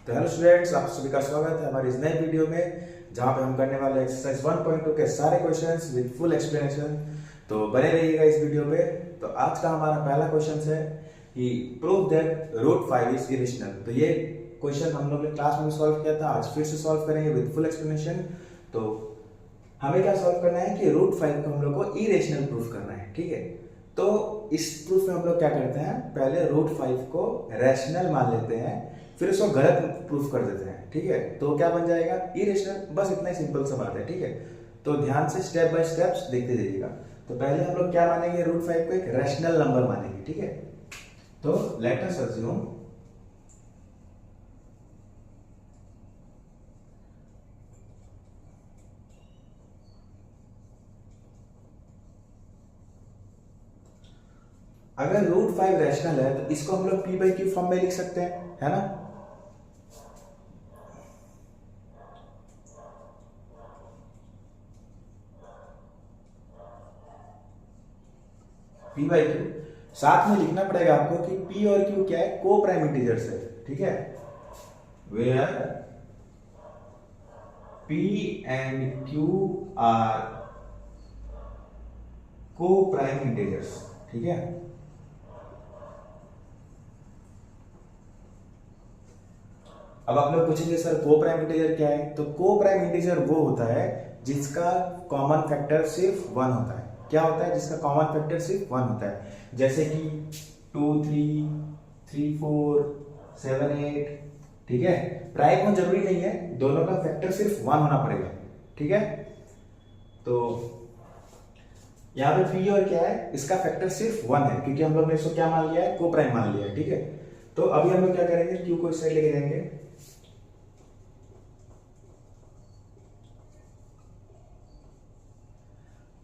तो hello students, आप सभी का स्वागत है हमारी इस नए वीडियो में, जहां पे हम करने वाले एक्सरसाइज 1.2 के सारे क्वेश्चंस विद फुल एक्सप्लेनेशन। तो बने रहिएगा इस वीडियो पे। तो आज का हमारा पहला क्वेश्चन है कि prove that root 5 is irrational. तो ये क्वेश्चन हम लोग ने क्लास में सॉल्व किया था, आज फिर से सॉल्व करेंगे विद फुल एक्सप्लेनेशन। तो हमें क्या सॉल्व करना है कि रूट 5 को हम लोग को इरेशनल प्रूफ करना है, ठीक है। तो इस प्रूफ में हम लोग क्या करते हैं, पहले रूट 5 को रैशनल मान लेते हैं, फिर उसको गलत प्रूफ कर देते हैं, ठीक है। तो क्या बन जाएगा, इरेशनल। बस इतना ही सिंपल सा बात है, ठीक है। तो ध्यान से स्टेप बाय स्टेप्स देखते जाइएगा। तो पहले हम लोग क्या मानेंगे, रूट 5 को एक रैशनल नंबर मानेंगे, ठीक है। तो लेट अस अज्यूम अगर रूट 5 रैशनल है तो इसको हम लोग पी बाई क्यू फॉर्म में लिख सकते हैं, है ना। पी बाई क्यू साथ में लिखना पड़ेगा आपको कि पी और क्यू क्या है, को प्राइम इंटीजर्स है, ठीक है। Where P and Q are coprime integers, ठीक है। अब आप लोग पूछेंगे सर को प्राइम इंटीजर क्या है। तो को प्राइम इंटीजर वो होता है जिसका कॉमन फैक्टर सिर्फ 1 होता है। क्या होता है, जिसका कॉमन फैक्टर सिर्फ 1 होता है। जैसे कि 2 3 3 4 7 8, ठीक है। प्राइम हो जरूरी नहीं है, दोनों का फैक्टर सिर्फ 1 होना पड़ेगा, ठीक है। तो यहाँ पे पी और क्या है, इसका फैक्टर सिर्फ 1 है, क्योंकि हम लोग ने इसको क्या मान लिया है, को प्राइम मान लिया है, ठीक है। तो अभी हम लोग क्या करेंगे, क्यू को इस साइड लेके जाएंगे।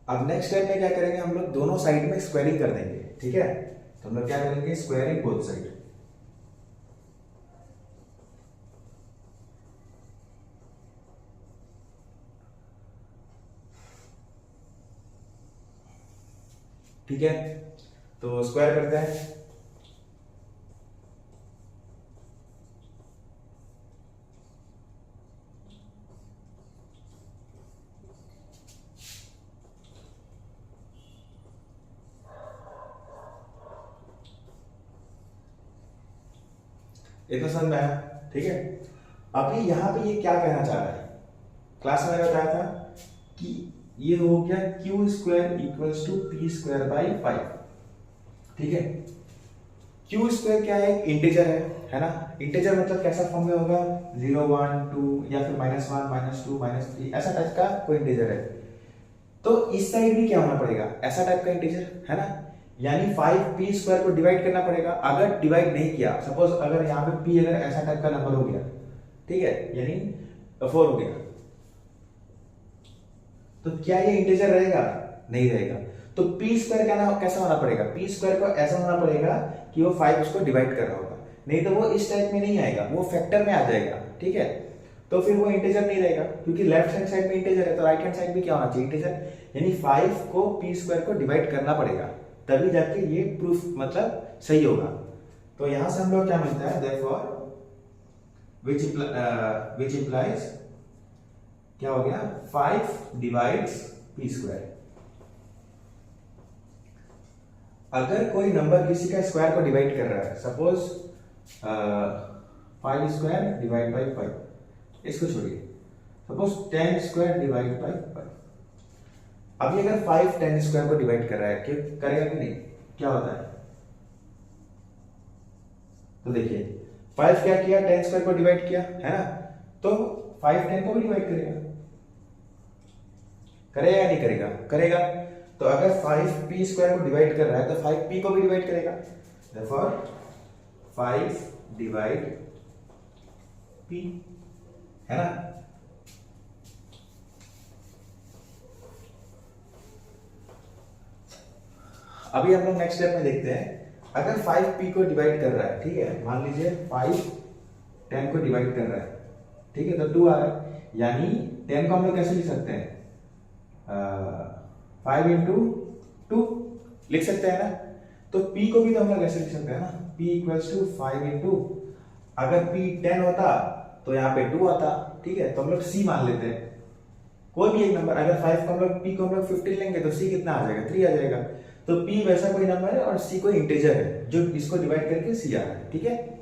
अब नेक्स्ट स्टेप में क्या करेंगे, हम लोग दोनों साइड में स्क्वायरिंग कर देंगे, ठीक है। तो हम लोग क्या करेंगे, स्क्वायरिंग बोथ साइड। ठीक है, तो स्क्वायर करते हैं। इतना समझ में आया, ठीक है। अभी यहां पे ये क्या कहना चाह रहा है, क्लास में बताया था कि ये हो गया Q square equals to P square by 5, ठीक है। क्यू स्क्वायर क्या है, इंटीजर है ना। इंटीजर मतलब कैसा फॉर्म में होगा, 0 1 2 या फिर -1 -2 -3 ऐसा टाइप का कोई इंटीजर है। तो इस साइड भी क्या होना पड़ेगा, ऐसा टाइप का इंटीजर, है ना। यानी 5p स्क्वायर को डिवाइड करना पड़ेगा। अगर डिवाइड नहीं किया, सपोज अगर यहाँ पे p अगर ऐसा टाइप का नंबर हो गया, ठीक है, यानी 4 हो गया, तो क्या ये इंटीजर रहेगा, नहीं रहेगा। तो p स्क्वायर क्या ना कैसा होना पड़ेगा, p स्क्वायर को ऐसा होना पड़ेगा कि वो 5 उसको डिवाइड कर रहा होगा, नहीं तो वो इस टाइप में नहीं आएगा, वो फैक्टर में आ जाएगा, ठीक है। तो फिर वो इंटीजर नहीं रहेगा, क्योंकि लेफ्ट हैंड साइड में इंटीजर है, तो राइट हैंड साइड में क्या होना चाहिए, इंटीजर। यानी 5 को p स्क्वायर को डिवाइड करना पड़ेगा, तभी जाके ये प्रूफ मतलब सही होगा। तो यहां से हम लोग क्या मिलता है, देयरफॉर which implies क्या हो गया, 5 डिवाइड्स p स्क्वायर। अगर कोई नंबर किसी का स्क्वायर को डिवाइड कर रहा है, सपोज 5 स्क्वायर डिवाइड बाई 5, इसको छोड़िए, सपोज 10 स्क्वायर डिवाइड बाई 5। अभी अगर 5 10 स्क्वायर को डिवाइड कर रहा है, क्या करेगा कि नहीं, क्या होता है। तो देखिए 5 क्या किया, 10 स्क्वायर को डिवाइड किया, है ना। तो 5 10 को भी डिवाइड करेगा, करेगा या नहीं करेगा, करेगा। तो अगर 5p स्क्वायर को डिवाइड कर रहा है तो 5p को भी डिवाइड करेगा, देयरफॉर 5 डिवाइड p, है ना। अभी हम लोग नेक्स्ट स्टेप में देखते हैं, अगर 5p को डिवाइड कर रहा है, ठीक है, मान लीजिए 5 10 को डिवाइड कर रहा है, ठीक है, तो 2 आ रहा है, यानी 10 को हम लोग कैसे लिख सकते हैं, 5 इंटू 2 लिख सकते हैं ना। तो p को भी तो हम लोग ऐसे लिख सकते हैं ना, p इक्वल्स टू 5 इंटू अगर p 10 होता तो यहाँ पे 2 आता, ठीक है। तो हम लोग c मान लेते हैं, कोई भी एक नंबर। अगर 5 को हम लोग p को हम लोग 15 लेंगे तो c कितना आ जाएगा, 3 आ जाएगा। तो p वैसा कोई नंबर है और c कोई इंटीजर है जो इसको डिवाइड करके c आ रहा है, ठीक है।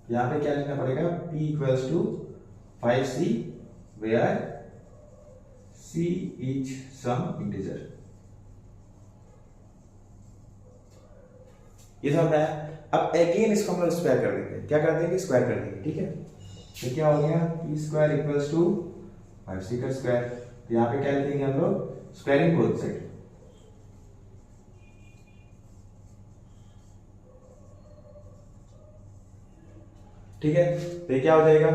यहाँ पे क्या लिखना पड़ेगा, p equals to 5c where c is some integer. ये समझ में आया। अब अगेन इसको हम लोग स्क्वायर कर देंगे, क्या कर देंगे, स्क्वायर कर देंगे, ठीक है। तो क्या हो गया, p square equals to 5c का स्क्वायर। तो यहाँ पे क्या लिखेंगे हम लोग, स्क्वायरिंग बोथ साइड। ठीक है, तो ये क्या हो जाएगा,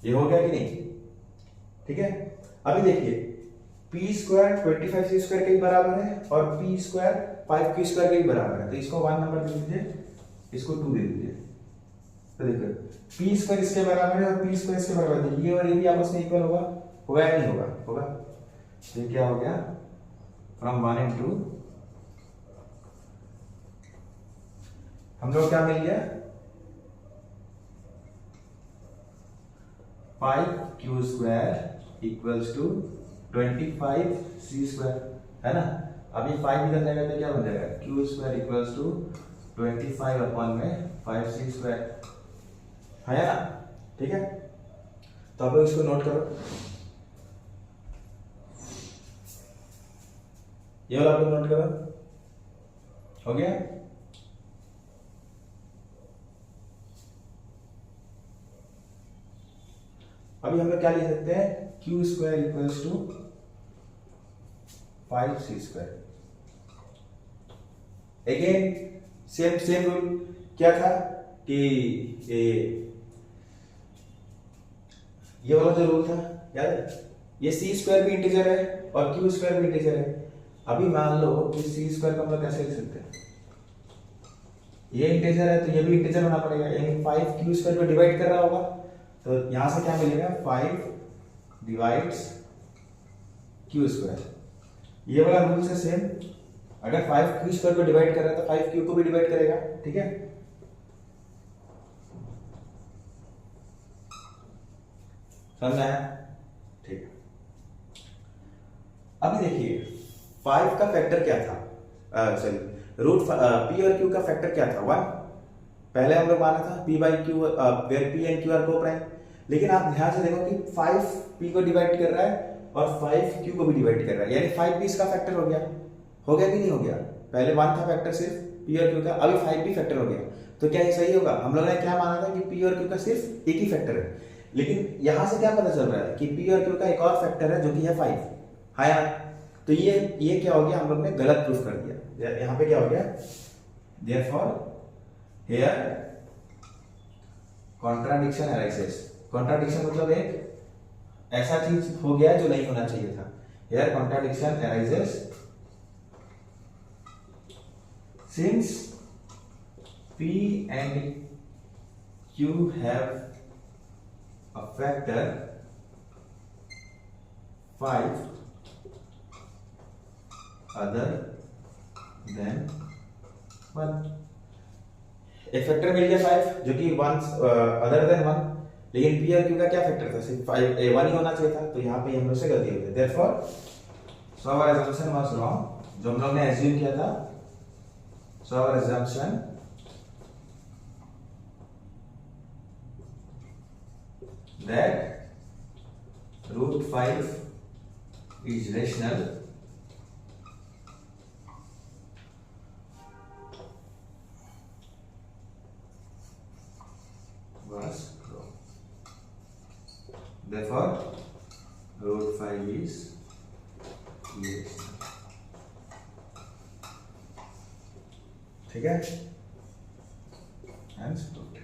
ये हो गया कि नहीं, ठीक है। अभी देखिए पी स्क्वायर 25c स्क्वायर के भी बराबर है और पी स्क्वायर 5q स्क्वायर के भी बराबर है। तो इसको 1 नंबर दे दीजिए, इसको 2 दे दीजिए। तो देखिए पी स्क्वायर इसके बराबर है और पी स्क्वायर इसके बराबर है, ये और ये भी आपस में इक्वल होगा, होगा या नहीं होगा, होगा। ये क्या हो गया, फ्रॉम 1 and 2 हम लोग क्या मिल गया, 5q square equals to 25c square, है ना। अब ये 5 निकल जाएगा तो क्या बन जाएगा, q square equals to 25 upon में 5c स्क्वायर, है ना, ठीक है। तो अब इसको नोट करो, ये वाला आप लोग नोट करो, हो गया। अभी हम लोग क्या लिख सकते हैं, q square equals to 5c square. Again same same rule क्या था कि ये वाला जो रूल था याद है, ये c स्क्वायर भी इंटीजर है और q स्क्वायर भी इंटीजर है। अभी मान लो कि c स्क्वायर को हम लोग कैसे लिख सकते हैं, ये इंटीजर है तो ये भी इंटीजर होना पड़ेगा, यानी 5q स्क्वायर को डिवाइड कर रहा होगा। तो यहां से क्या मिलेगा, 5 डिवाइड्स q स्क्वायर। ये वाला रूल से सेम, अगर 5q स्क्वायर को डिवाइड कर रहा है तो 5q को भी डिवाइड करेगा, ठीक है। समझ आया, ठीक है। अभी देखिए 5 का फैक्टर क्या था, सॉरी रूट p और q का फैक्टर क्या था, 1। पहले हम लोग माना था p by q where p and q are coprime. लेकिन आप ध्यान से देखो कि 5 p को डिवाइड कर रहा है और 5 q को भी डिवाइड कर रहा है, यानी 5 p इसका फैक्टर हो गया, हो गया कि नहीं हो गया। पहले 1 था फैक्टर सिर्फ p और q का, अभी 5 भी फैक्टर हो गया। तो क्या ये सही होगा, हम लोगों ने क्या माना था कि p और q का सिर्फ एक ही फैक्टर है, लेकिन यहां से क्या पता चल रहा है कि p और q का एक और फैक्टर है जो कि है 5, हाँ यार। तो ये क्या हो गया, हम लोग ने गलत प्रूफ कर दिया। यहां पे क्या हो गया, therefore here contradiction arises. Contradiction मतलब एक ऐसा चीज हो गया जो नहीं होना चाहिए था। Here contradiction arises since p and q have a factor 5 other than 1। एक फैक्टर मिल गया 5 जो कि 1 अदर देन 1, लेकिन p और q का क्या फैक्टर था, सिर्फ 5 1 ही होना चाहिए था। तो यहाँ पे हम लोग से गलती हो गई, therefore so our assumption was wrong। जो हम लोग ने एज्यूम किया था, so our assumption that root 5 is rational was wrong, therefore root 5 is irrational। ठीक है, and proved।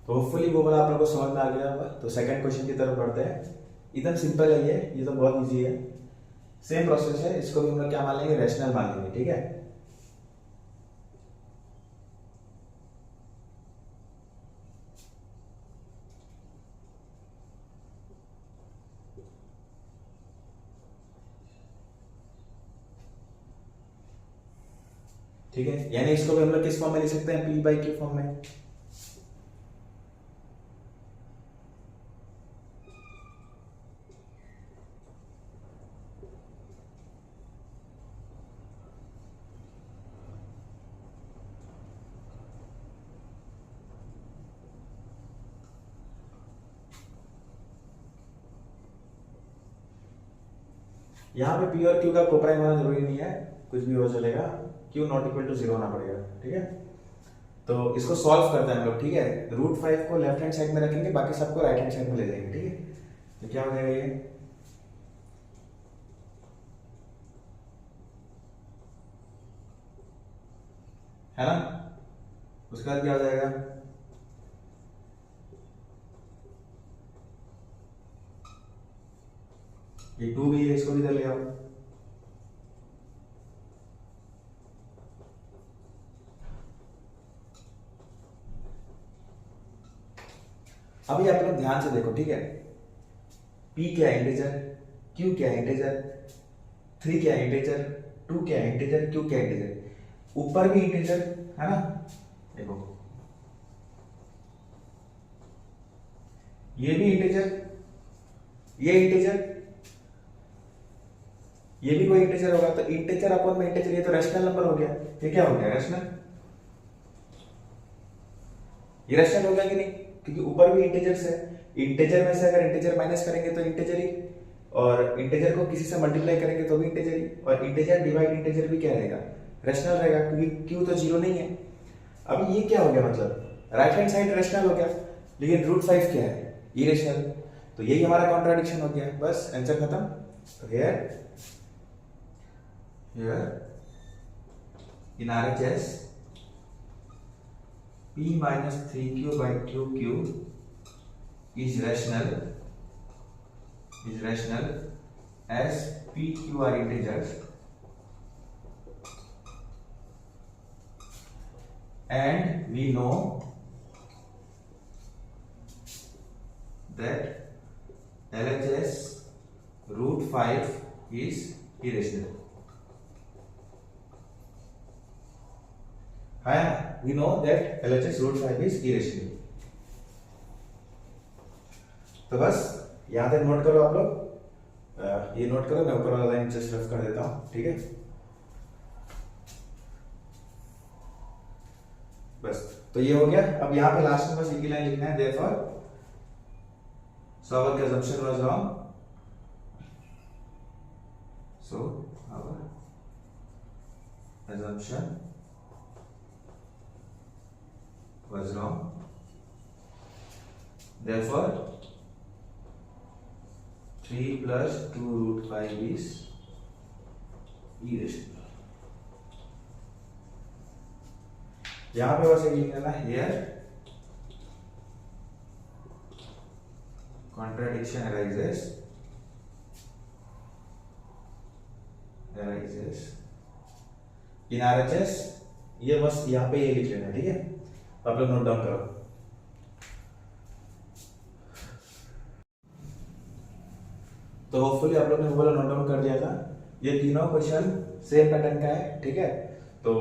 तो होपफुली वो वाला आप लोगों को समझ में आ गया होगा। तो सेकंड क्वेश्चन की तरफ बढ़ते हैं। एकदम सिंपल है ये तो बहुत इजी है। सेम प्रोसेस है, इसको भी हम लोग क्या मान लेंगे, रैशनल मान लेंगे, ठीक है। ठीक है, यानी इसको भी हम लोग किस फॉर्म में लिख सकते हैं, पी बाई क्यू फॉर्म में। यहाँ पे पी और क्यू का कोप्राइम होना जरूरी नहीं है, कुछ भी हो चलेगा, क्यू नॉट इक्वल टू 0 होना पड़ेगा, ठीक है। तो इसको सॉल्व करते हैं हम लोग, ठीक है। √5 को लेफ्ट हैंड साइड में रखेंगे, बाकी सबको राइट हैंड साइड में ले जाएंगे, ठीक है। तो क्या हो जाएगा ये, है ना। उसके बाद क्या हो जाएगा, ये 2 भी है, इसको भी इधर ले आओ। अभी आप लोग ध्यान से देखो, ठीक है। P क्या है, इंटीजर, Q क्या है, इंटीजर, 3 क्या है, इंटीजर, 2 क्या है, इंटीजर, Q क्या है, इंटीजर। ऊपर भी इंटीजर है ना, देखो ये भी इंटीजर, ये इंटीजर, ये भी कोई इंटीजर होगा, तो इंटीजर अपॉन में इंटीजर, ये तो रैशनल नंबर हो गया। ये क्या हो गया, रैशनल, ये रैशनल हो गया कि नहीं, क्योंकि ऊपर भी इंटीजर्स है। इंटीजर में से अगर इंटीजर माइनस करेंगे तो इंटीजर ही, और इंटीजर को किसी से मल्टीप्लाई करेंगे तो भी इंटीजर ही, और इंटीजर डिवाइड इंटीजर भी क्या रहेगा, रैशनल रहेगा, क्योंकि क्यू तो 0 नहीं है। अब ये क्या हो गया, मतलब राइट हैंड साइड रैशनल हो गया, लेकिन √5 क्या है, इरेशनल। तो यही हमारा कॉन्ट्राडिक्शन हो गया, बस आंसर खत्म। तो here in RHS P minus 3Q by 2Q is rational as P, Q are integers and we know that LHS √5 is irrational. We know that LHS √5 is irrational. तो बस यहां तक नोट करो आप लोग, ये नोट करो, मैं ऊपर वाला लाइन जस्ट रफ कर देता हूं, ठीक है। बस तो ये हो गया। अब यहां पे लास्ट में बस एक ही लाइन लिखना है, therefore so our assumption was wrong, so our assumption was wrong, therefore 3 plus 2√5 is irrational. यहां पे बस एक लिखना है, here contradiction arises in RHS, ये बस यहां पे ये लिख लेना, ठीक है। आप लोग नोट डाउन करो। तो होपफुली आप लोग ने वो वाला नोट डाउन कर दिया था। ये तीनों क्वेश्चन सेम पैटर्न का है, ठीक है। तो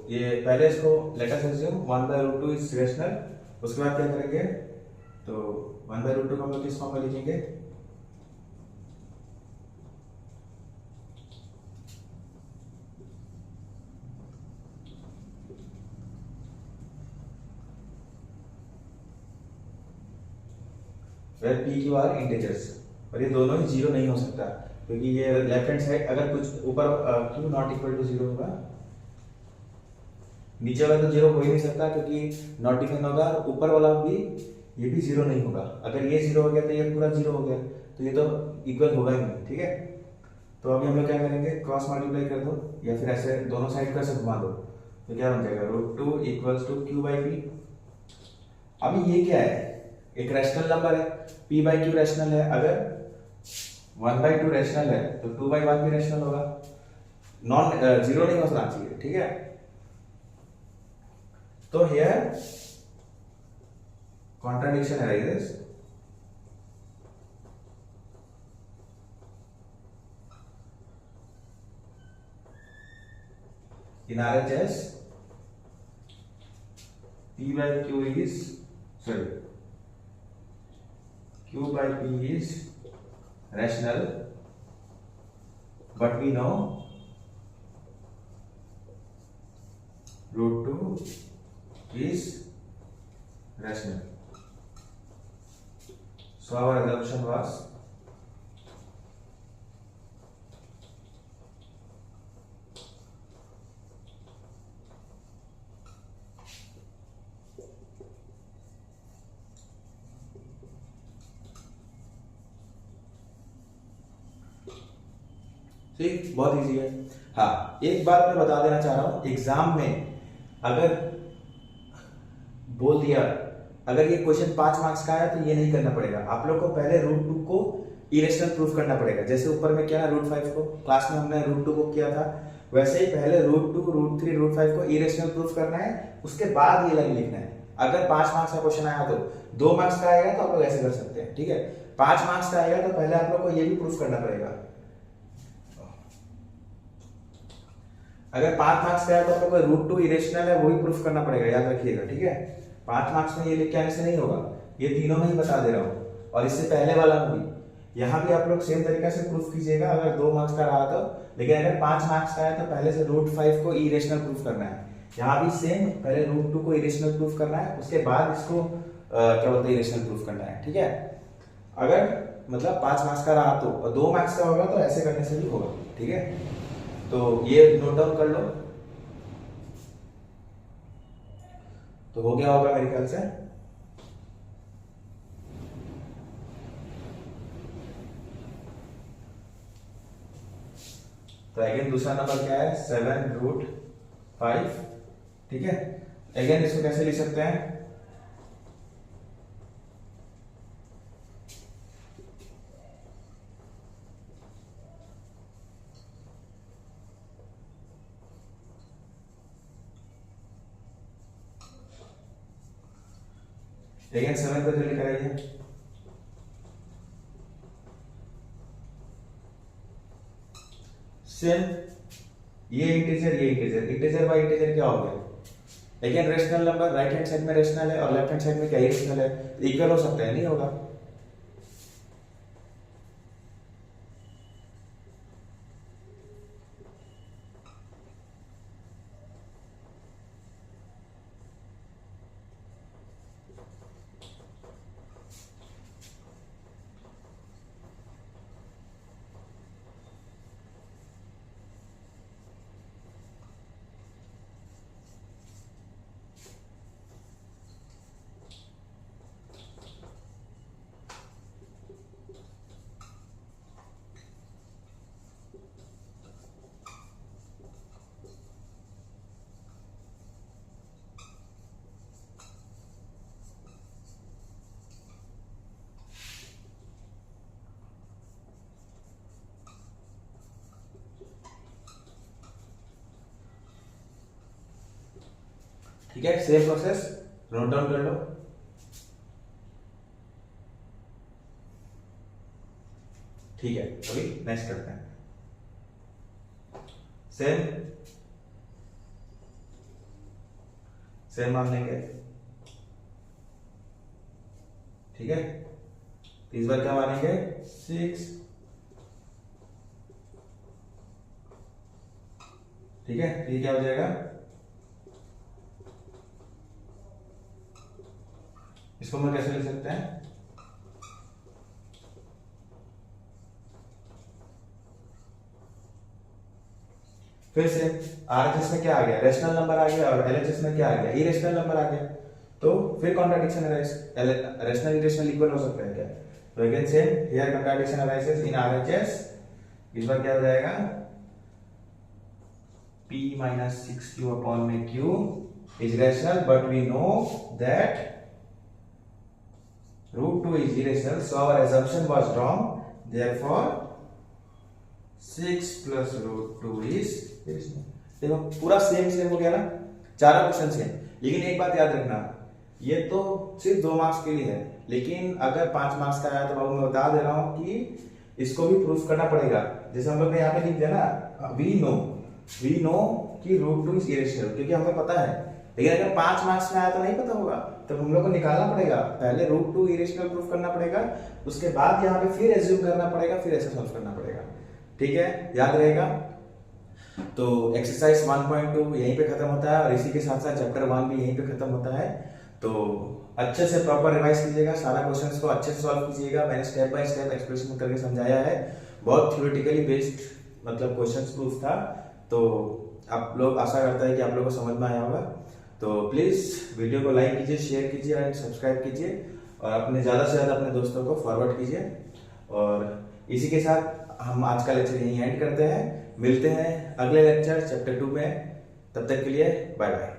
ये पहले इसको let us assume 1/√2 is rational, उसके बाद क्या करेंगे, तो 1/√2 को हम लोग किस फॉर्म में लिखेंगे, where P, Q are integers, और ये दोनों ही 0 नहीं हो सकता, क्योंकि ये लेफ्ट हैंड साइड अगर कुछ ऊपर Q नॉट इक्वल टू 0 होगा, नीचे वाला तो 0 हो ही नहीं सकता, क्योंकि नॉट डिफाइन होगा, ऊपर वाला भी ये भी 0 नहीं होगा। अगर ये 0 हो गया तो ये पूरा 0 हो गया, तो ये तो इक्वल होगा ही नहीं, ठीक है। तो अभी हम लोग क्या करेंगे, क्रॉस मल्टीप्लाई कर दो, या फिर ऐसे दोनों साइड का ऐसे घुमा दो, तो क्या बन जाएगा, √2 इक्वल्स टू Q/P। अभी ये क्या है, एक रैशनल नंबर है, P/Q रैशनल है। अगर 1/2 रैशनल है तो 2/1 भी रैशनल होगा, नॉन जीरो नहीं होना चाहिए, ठीक है। तो here contradiction arises in RHS. P by Q is, sorry, Q by P is rational, but we know root 2 is rational. So our assumption was ठीक, बहुत इजी है। हाँ, एक बात मैं बता देना चाह रहा हूं, एग्जाम में अगर बोल दिया, अगर ये क्वेश्चन 5 मार्क्स का है तो ये नहीं करना पड़ेगा, आप लोग को पहले रूट 2 को इरेशनल प्रूफ करना पड़ेगा। जैसे ऊपर में किया ना रूट 5 को, क्लास में हमने रूट 2 को किया था, वैसे ही पहले रूट 2, रूट 3, रूट 5 को इरेशनल प्रूफ करना है, उसके बाद ये लाइन लिखना है। अगर 5 मार्क्स का क्वेश्चन आया तो 2 मार्क्स का आएगा तो आप लोग ऐसे कर सकते हैं, ठीक है। 5 मार्क्स का आएगा तो पहले आप लोग को ये भी प्रूफ करना पड़ेगा। अगर 5 मार्क्स का है तो आप लोग को रूट 2 इरेशनल है वो भी प्रूफ करना पड़ेगा, याद रखिएगा, ठीक है। 5 मार्क्स में ये लिख के आने से नहीं होगा, ये तीनों में ही बता दे रहा हूँ। और इससे पहले वाला में भी, यहाँ भी आप लोग सेम तरीका से प्रूफ कीजिएगा अगर 2 मार्क्स का रहा तो। लेकिन अगर 5 मार्क्स का है तो पहले से रूट 5 को इरेशनल प्रूफ करना है। यहाँ भी सेम, पहले रूट 2 को इरेशनल प्रूफ करना है, उसके बाद इसको क्या बोलते हैं इरेशनल प्रूफ करना है, ठीक है। अगर मतलब 5 मार्क्स का रहा तो, और 2 मार्क्स का होगा तो ऐसे करने से भी होगा, ठीक है। तो ये नोट डाउन कर लो, तो हो गया होगा मेरे ख्याल से। तो अगेन दूसरा नंबर क्या है, 7√5, ठीक है। अगेन इसको कैसे लिख सकते हैं, अगेन 7 को जल्दी कराइए। सेम ये इंटीजर बाय इंटीजर क्या हो गया, again rational number, right hand side में रेशनल है और लेफ्ट हैंड साइड में क्या इरेशनल है, इक्वल हो सकता है, नहीं होगा। ठीक है, सेम प्रोसेस नोट डाउन कर लो। ठीक है, अभी नेक्स्ट करते हैं। सेम मान लेंगे, ठीक है। इस बार क्या मानेंगे, 6, ठीक है। ये क्या हो जाएगा, इसको हम कैसे लिख सकते हैं, फिर से आरएचएस में क्या आ गया, रेशनल नंबर आ गया, और एलएचएस में क्या आ गया, इरेशनल नंबर आ गया। तो फिर कॉन्ट्राडिक्शन रेशनल इरेशनल इक्वल हो सकता है क्या, तो again same here contradiction arises in RHS. इस बार क्या हो जाएगा, p minus 6q upon में q is rational, but we know that root 2 is irrational, so our assumption was wrong, therefore 6 plus root 2 is, देखो पूरा सेम हो गया ना, चारों क्वेश्चन सेम। लेकिन एक बात याद रखना, ये तो सिर्फ 2 मार्क्स के लिए है, लेकिन अगर 5 मार्क्स का आया तो बाबू मैं बता दे रहा हूं कि इसको भी प्रूफ करना पड़ेगा। जैसे हम लोग ने यहाँ पे लिख दिया ना, वी नो कि रूट 2 इज इरेशनल, क्योंकि हमें पता है। लेकिन अगर 5 मार्क्स में आया तो नहीं पता होगा, तो हम लोग को निकालना पड़ेगा। पहले रूट 2 इरेशनल प्रूफ करना पड़ेगा, उसके बाद यहाँ पे फिर एज्यूम करना पड़ेगा, फिर ऐसे सॉल्व करना पड़ेगा। ठीक है, याद रहेगा। तो एक्सरसाइज 1.2 यहीं पे खत्म होता है, और इसी के साथ साथ चैप्टर 1 भी यहीं पे खत्म होता है। तो अच्छे से प्रॉपर रिवाइज कीजिएगा, सारा क्वेश्चंस को अच्छे से सॉल्व कीजिएगा। मैंने स्टेप बाय स्टेप एक्सप्लेनेशन करके समझाया है, बहुत थ्योरेटिकली बेस्ड मतलब क्वेश्चंस प्रूफ था। तो आप लोग, आशा करता है कि आप लोगों को समझ में आया होगा। तो प्लीज वीडियो को लाइक कीजिए, शेयर कीजिए एंड सब्सक्राइब कीजिए, और अपने ज्यादा से ज्यादा अपने दोस्तों को फॉरवर्ड कीजिए। और इसी के साथ हम आज का लेक्चर यहीं एंड करते हैं। मिलते हैं अगले लेक्चर चैप्टर 2 में, तब तक के लिए बाय बाय।